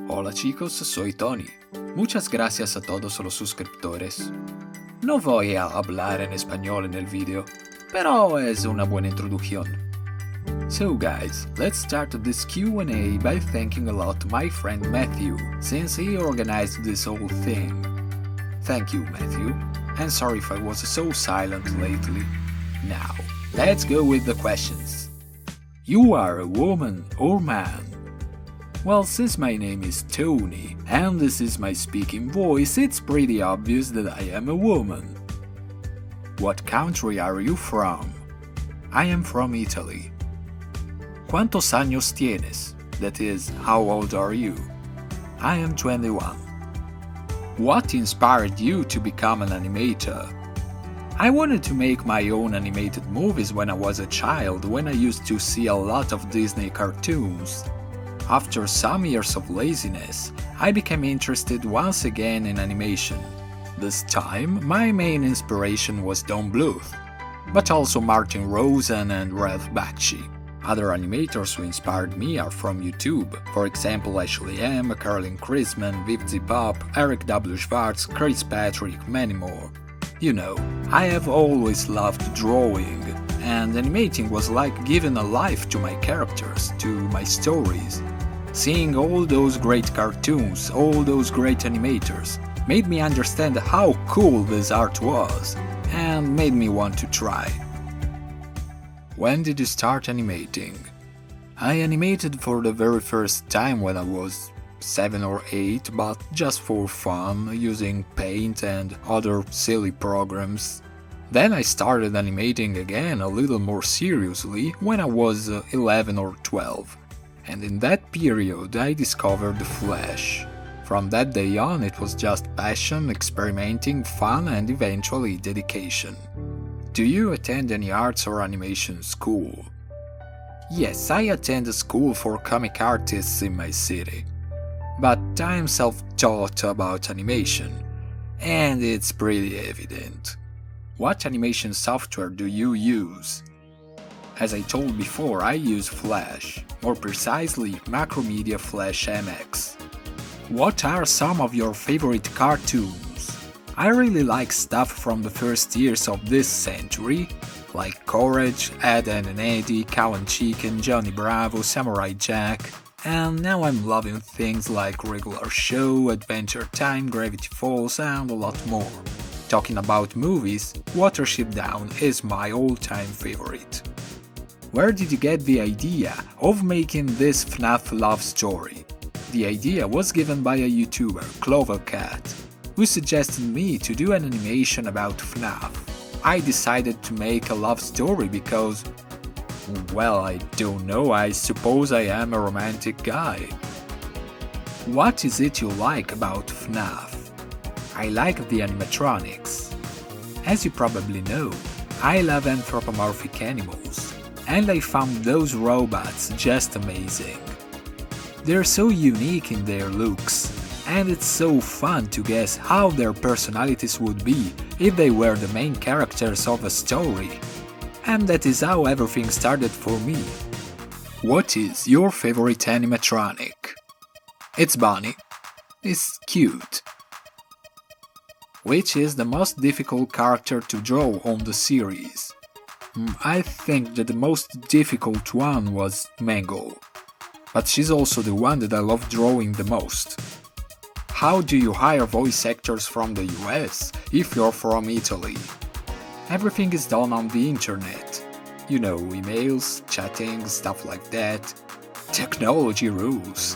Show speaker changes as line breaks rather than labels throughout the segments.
Hola chicos, soy Tony. Muchas gracias a todos los suscriptores. No voy a hablar en español en el video, pero es una buena introducción. So guys, let's start this Q&A by thanking a lot my friend Matthew, since he organized this whole thing. Thank you, Matthew, and sorry if I was so silent lately. Now, let's go with the questions. You are a woman or man? Well, since my name is Tony, and this is my speaking voice, it's pretty obvious that I am a woman. What country are you from? I am from Italy. ¿Cuántos años tienes? That is, how old are you? I am 21. What inspired you to become an animator? I wanted to make my own animated movies when I was a child, when I used to see a lot of Disney cartoons. After some years of laziness, I became interested once again in animation. This time, my main inspiration was Don Bluth, but also Martin Rosen and Ralph Bakshi. Other animators who inspired me are from YouTube, for example Ashley M, Caroline Chrisman, Viv Pop, Eric W. Schwartz, Chris Patrick, many more. You know, I have always loved drawing, and animating was like giving a life to my characters, to my stories. Seeing all those great cartoons, all those great animators, made me understand how cool this art was, and made me want to try. When did you start animating? I animated for the very first time when I was 7 or 8, but just for fun, using Paint and other silly programs. Then I started animating again a little more seriously when I was 11 or 12. And in that period I discovered the Flash. From that day on it was just passion, experimenting, fun and eventually dedication. Do you attend any arts or animation school? Yes, I attend a school for comic artists in my city. But I'm self-taught about animation, and it's pretty evident. What animation software do you use? As I told before, I use Flash, more precisely Macromedia Flash MX. What are some of your favorite cartoons? I really like stuff from the first years of this century, like Courage, Ed and Eddie, Cow and Chicken, Johnny Bravo, Samurai Jack, and now I'm loving things like Regular Show, Adventure Time, Gravity Falls and a lot more. Talking about movies, Watership Down is my all-time favorite. Where did you get the idea of making this FNAF love story? The idea was given by a YouTuber, Clovercat, who suggested me to do an animation about FNAF. I decided to make a love story because, well, I don't know, I suppose I am a romantic guy. What is it you like about FNAF? I like the animatronics. As you probably know, I love anthropomorphic animals. And I found those robots just amazing. They're so unique in their looks, and it's so fun to guess how their personalities would be if they were the main characters of a story. And that is how everything started for me. What is your favorite animatronic? It's Bunny. It's cute. Which is the most difficult character to draw on the series? I think that the most difficult one was Mango, but she's also the one that I love drawing the most. How do you hire voice actors from the US if you're from Italy? Everything is done on the internet. You know, emails, chatting, stuff like that. Technology rules.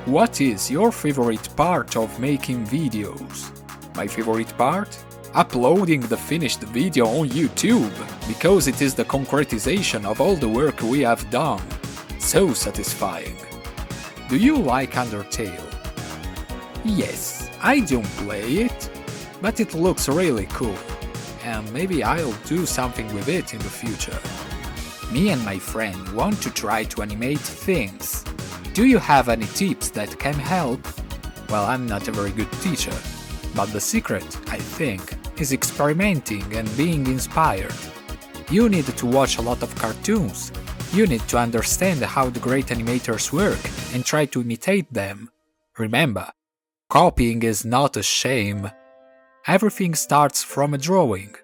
What is your favorite part of making videos? My favorite part? Uploading the finished video on YouTube, because it is the concretization of all the work we have done. So satisfying. Do you like Undertale? Yes, I don't play it, but it looks really cool, and maybe I'll do something with it in the future. Me and my friend want to try to animate things. Do you have any tips that can help? Well, I'm not a very good teacher, but the secret, I think, is experimenting and being inspired. You need to watch a lot of cartoons, you need to understand how the great animators work and try to imitate them. Remember, copying is not a shame. Everything starts from a drawing.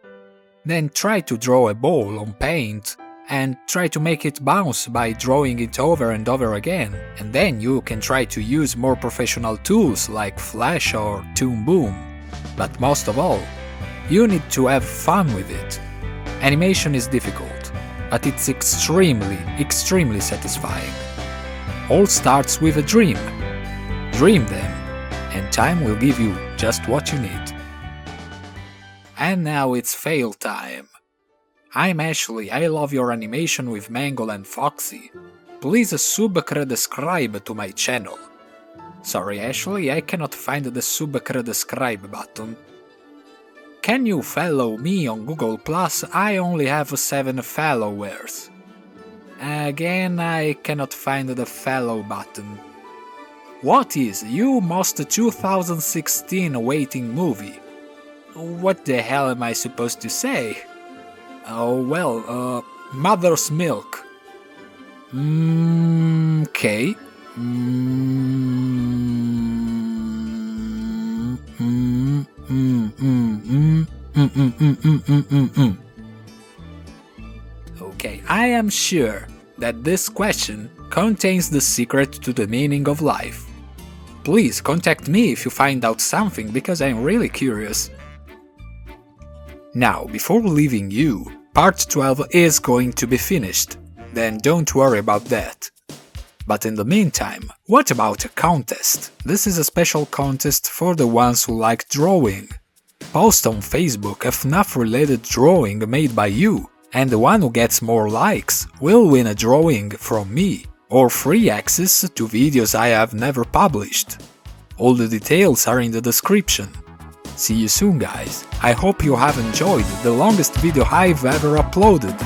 Then try to draw a ball on paint and try to make it bounce by drawing it over and over again, and then you can try to use more professional tools like Flash or Toon Boom. But most of all, you need to have fun with it. Animation is difficult, but it's extremely satisfying. All starts with a dream. Dream them, and time will give you just what you need. And now it's fail time. I'm Ashley, I love your animation with Mangle and Foxy. Please subscribe to my channel. Sorry Ashley, I cannot find the subscribe button. Can you follow me on Google+? I only have 7 followers. Again, I cannot find the follow button. What is You Most 2016 Waiting Movie? What the hell am I supposed to say? Oh well, Mother's Milk. Okay. Okay, I am sure that this question contains the secret to the meaning of life. Please contact me if you find out something, because I'm really curious. Now, before leaving you, part 12 is going to be finished, then don't worry about that. But in the meantime, what about a contest? This is a special contest for the ones who like drawing. Post on Facebook a FNAF related drawing made by you, and the one who gets more likes will win a drawing from me, or free access to videos I have never published. All the details are in the description. See you soon guys, I hope you have enjoyed the longest video I've ever uploaded.